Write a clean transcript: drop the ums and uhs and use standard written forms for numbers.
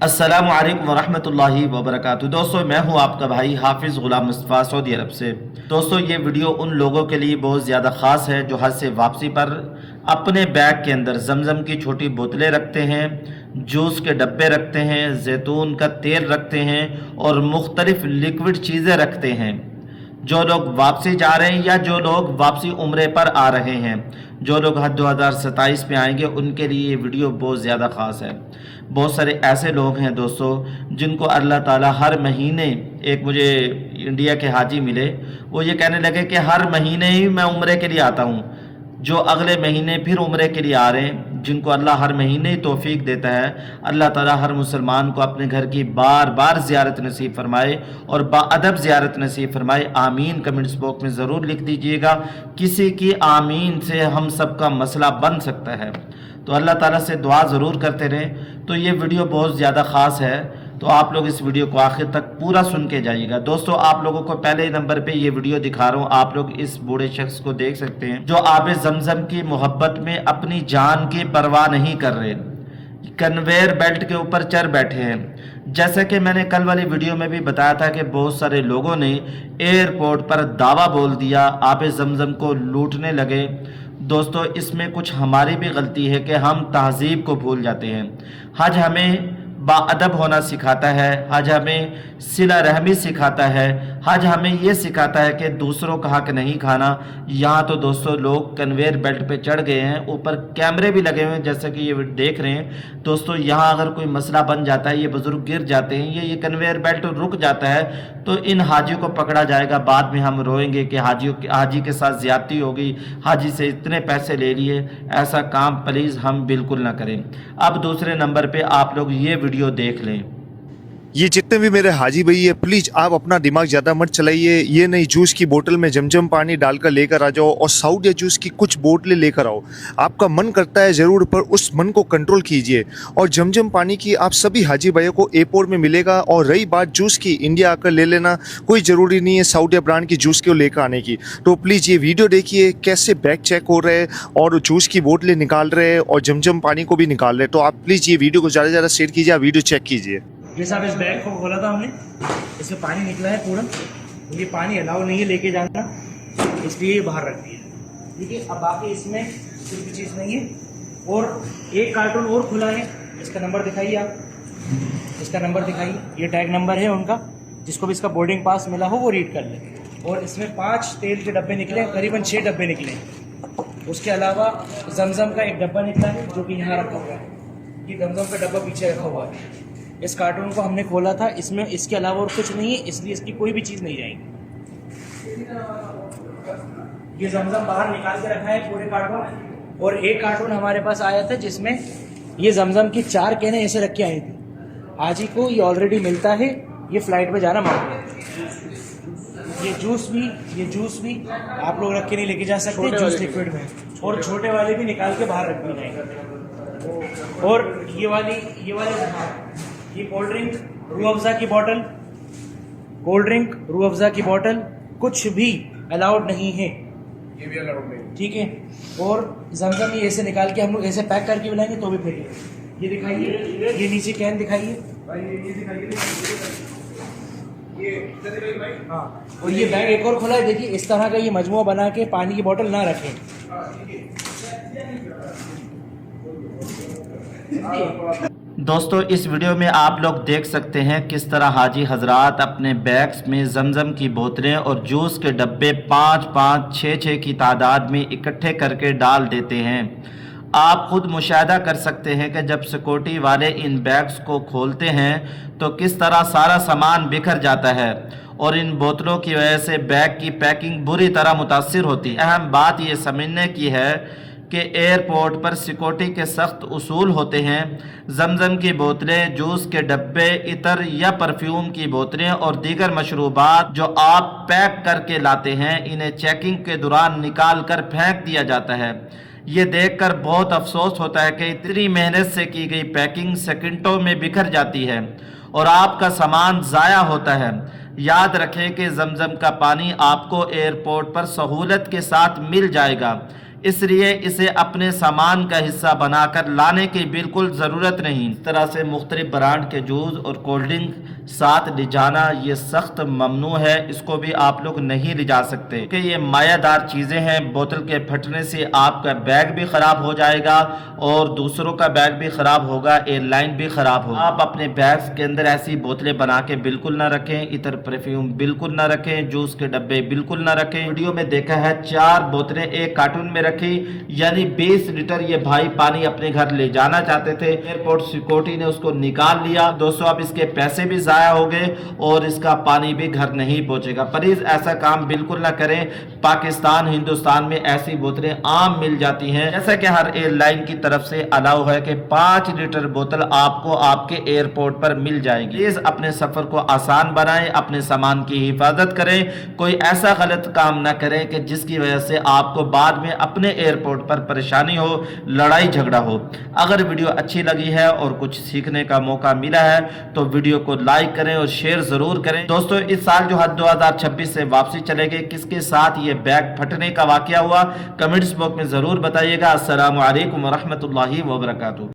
अस्सलामु अलैकुम वरहमतुल्लाहि वबरकातुहू। दोस्तों, मैं हूं आपका भाई हाफिज़ गुलाम मुस्तफ़ा सऊदी अरब से। दोस्तों, ये वीडियो उन लोगों के लिए बहुत ज़्यादा ख़ास है जो हज से वापसी पर अपने बैग के अंदर जमज़म की छोटी बोतलें रखते हैं, जूस के डब्बे रखते हैं, जैतून का तेल रखते हैं और मुख्तलिफ़ लिक्विड चीज़ें रखते हैं। जो लोग वापसी जा रहे हैं या जो लोग वापसी उम्रे पर आ रहे हैं, जो लोग हज 2027 में आएंगे, उनके लिए ये वीडियो बहुत ज़्यादा ख़ास है। बहुत सारे ऐसे लोग हैं दोस्तों जिनको अल्लाह ताला हर महीने, एक मुझे इंडिया के हाजी मिले, वो ये कहने लगे कि हर महीने ही मैं उम्रे के लिए आता हूँ। जो अगले महीने फिर उम्रे के लिए आ रहे हैं, जिनको अल्लाह हर महीने ही तौफीक देता है, अल्लाह ताला हर मुसलमान को अपने घर की बार बार ज़ियारत नसीब फरमाए और बाअदब ज़ियारत नसीब फरमाए। आमीन कमेंट्स बॉक्स में ज़रूर लिख दीजिएगा। किसी की आमीन से हम सब का मसला बन सकता है, तो अल्लाह ताला से दुआ ज़रूर करते रहें। तो ये वीडियो बहुत ज़्यादा ख़ास है, तो आप लोग इस वीडियो को आखिर तक पूरा सुन के जाइएगा। दोस्तों, आप लोगों को पहले नंबर पे ये वीडियो दिखा रहा हूँ। आप लोग इस बूढ़े शख्स को देख सकते हैं जो आब जमजम की मोहब्बत में अपनी जान की परवाह नहीं कर रहे, कन्वेयर बेल्ट के ऊपर चढ़ बैठे हैं। जैसे कि मैंने कल वाली वीडियो में भी बताया था कि बहुत सारे लोगों ने एयरपोर्ट पर दावा बोल दिया, आब जमजम को लूटने लगे। दोस्तों, इसमें कुछ हमारी भी गलती है कि हम तहजीब को भूल जाते हैं। हज हमें बाअदब होना सिखाता है, हज हमें सिला रहमी सिखाता है, हज हमें ये सिखाता है कि दूसरों का हक नहीं खाना। यहाँ तो दोस्तों लोग कन्वेयर बेल्ट पे चढ़ गए हैं, ऊपर कैमरे भी लगे हुए हैं जैसे कि ये देख रहे हैं। दोस्तों, यहाँ अगर कोई मसला बन जाता है, ये बुज़ुर्ग गिर जाते हैं, ये कन्वेयर बेल्ट रुक जाता है, तो इन हाजियों को पकड़ा जाएगा। बाद में हम रोएंगे कि हाजी के साथ ज़्यादती हो गई, हाजी से इतने पैसे ले लिए। ऐसा काम प्लीज़ हम बिल्कुल ना करें। अब दूसरे नंबर पे आप लोग ये वीडियो देख लें। ये जितने भी मेरे हाजी भाई है, प्लीज आप अपना दिमाग ज्यादा मत चलाइए। ये नहीं, जूस की बोतल में जमजम पानी डालकर लेकर आ जाओ और साउथ जूस की कुछ बोतलें लेकर आओ। आपका मन करता है जरूर, पर उस मन को कंट्रोल कीजिए। और जमजम पानी की आप सभी हाजी भाइयों को एयरपोर्ट में मिलेगा। और रही बात जूस की, इंडिया आकर ले लेना, कोई ज़रूरी नहीं है साउथ ब्रांड की जूस को लेकर आने की। तो प्लीज़ ये वीडियो देखिए कैसे बैग चेक हो रहे हैं और जूस की बोतलें निकाल रहे हैं और जमजम पानी को भी निकाल रहे हैं। तो आप प्लीज़ ये वीडियो को ज़्यादा से ज़्यादा शेयर कीजिए, आप वीडियो चेक कीजिए। ये साहब, इस बैग को खोला था हमने, इसमें पानी निकला है पूरा। ये पानी अलाउ नहीं है लेके जाना, इसलिए ये बाहर रख दिया। ठीक है, अब बाकी इसमें कुछ भी चीज़ नहीं है। और एक कार्टून और खुला है, इसका नंबर दिखाइए आप, इसका नंबर दिखाइए। ये टैग नंबर है उनका, जिसको भी इसका बोर्डिंग पास मिला हो वो रीड कर ले। और इसमें 5 तेल के डब्बे निकले, करीबन 6 डब्बे निकले। उसके अलावा जमजम का एक डब्बा निकला है जो कि यहाँ रखा हुआ है। ये जमजम का डब्बा पीछे रखा हुआ है। इस कार्टून को हमने खोला था, इसमें इसके अलावा और कुछ नहीं है, इसलिए इसकी कोई भी चीज़ नहीं जाएगी। ये जमजम बाहर निकाल के रखा है पूरे कार्टून। और एक कार्टून हमारे पास आया था जिसमें ये जमजम की 4 कैनें ऐसे रख के आई थी। हाजी को ये ऑलरेडी मिलता है, ये फ्लाइट में जाना मांगते हैं। ये जूस भी आप लोग रख के नहीं लेके जा सकते, जूस लिक्विड में। और छोटे वाले भी निकाल के बाहर रख दी जाएंगे। और ये वाले ये कोल्ड ड्रिंक रूह अफ़ज़ा की बोतल कुछ भी अलाउड नहीं है, ये भी अलाउड नहीं। ठीक है, और जमजम ये ऐसे निकाल के हम लोग ऐसे पैक करके बुलाएंगे तो भी फेंकेंगे। ये दिखाइए, ये नीचे कैन दिखाइए, हाँ। और ये बैग एक और खुला है, देखिए इस तरह का ये मजमुआ बना के पानी की बोतल ना रखें। दोस्तों, इस वीडियो में आप लोग देख सकते हैं किस तरह हाजी हजरात अपने बैग्स में जमजम की बोतलें और जूस के डब्बे 5-5, 6-6 की तादाद में इकट्ठे करके डाल देते हैं। आप खुद मुशाहिदा कर सकते हैं कि जब सिक्योरिटी वाले इन बैग्स को खोलते हैं तो किस तरह सारा सामान बिखर जाता है और इन बोतलों की वजह से बैग की पैकिंग बुरी तरह मुतासिर होती है। अहम बात ये समझने की है कि एयरपोर्ट पर सिक्योरिटी के सख्त उसूल होते हैं। जमजम की बोतलें, जूस के डब्बे, इतर या परफ्यूम की बोतलें और दीगर मशरूबात जो आप पैक करके लाते हैं, इन्हें चेकिंग के दौरान निकाल कर फेंक दिया जाता है। ये देखकर बहुत अफसोस होता है कि इतनी मेहनत से की गई पैकिंग सेकंडों में बिखर जाती है और आपका सामान ज़ाया होता है। याद रखें कि जमजम का पानी आपको एयरपोर्ट पर सहूलत के साथ मिल जाएगा। اس لیے اسے اپنے سامان کا حصہ بنا کر لانے کی بالکل ضرورت نہیں۔ اس طرح سے مختلف برانڈ کے جوس اور کولڈ ڈرنک ساتھ لے جانا یہ سخت ممنوع ہے، اس کو بھی آپ لوگ نہیں لے جا سکتے کہ یہ مائع دار چیزیں ہیں۔ بوتل کے پھٹنے سے آپ کا بیگ بھی خراب ہو جائے گا اور دوسروں کا بیگ بھی خراب ہوگا، ایئر لائن بھی خراب ہوگا۔ آپ اپنے بیگز کے اندر ایسی بوتلیں بنا کے بالکل نہ رکھیں، عطر پرفیوم بالکل نہ رکھیں، جوس کے ڈبے بالکل نہ رکھیں۔ ویڈیو میں دیکھا ہے 4 بوتلیں ایک کارٹون میں رکھی، یعنی 20 لیٹر یہ بھائی پانی اپنے گھر لے جانا چاہتے تھے، ایئرپورٹ سیکورٹی نے اس کو نکال لیا۔ دوستو اب اس کے پیسے بھی ضائع ہو گئے اور اس کا پانی بھی گھر نہیں پہنچے گا۔ پلیز ایسا کام بالکل نہ کریں۔ پاکستان ہندوستان میں ایسی بوتلیں عام مل جاتی ہیں، جیسا کہ ہر ایئر لائن کی طرف سے الاؤ ہے کہ 5 لیٹر بوتل آپ کو آپ کے ایئرپورٹ پر مل جائے گی۔ پلیز اپنے سفر کو آسان بنائیں، اپنے سامان کی حفاظت کریں، کوئی ایسا غلط کام نہ کریں کہ جس کی وجہ سے آپ کو بعد میں اپنے ایئرپورٹ پر پریشانی ہو، لڑائی جھگڑا ہو۔ اگر ویڈیو اچھی لگی ہے اور کچھ سیکھنے کا موقع ملا ہے تو ویڈیو کو لائک کریں اور شیئر ضرور کریں۔ دوستو اس سال جو 2026 سے واپسی چلے گئے، کس کے ساتھ یہ بیگ پھٹنے کا واقعہ ہوا، کمنٹس باکس میں ضرور بتائیے گا۔ السلام علیکم ورحمۃ اللہ وبرکاتہ۔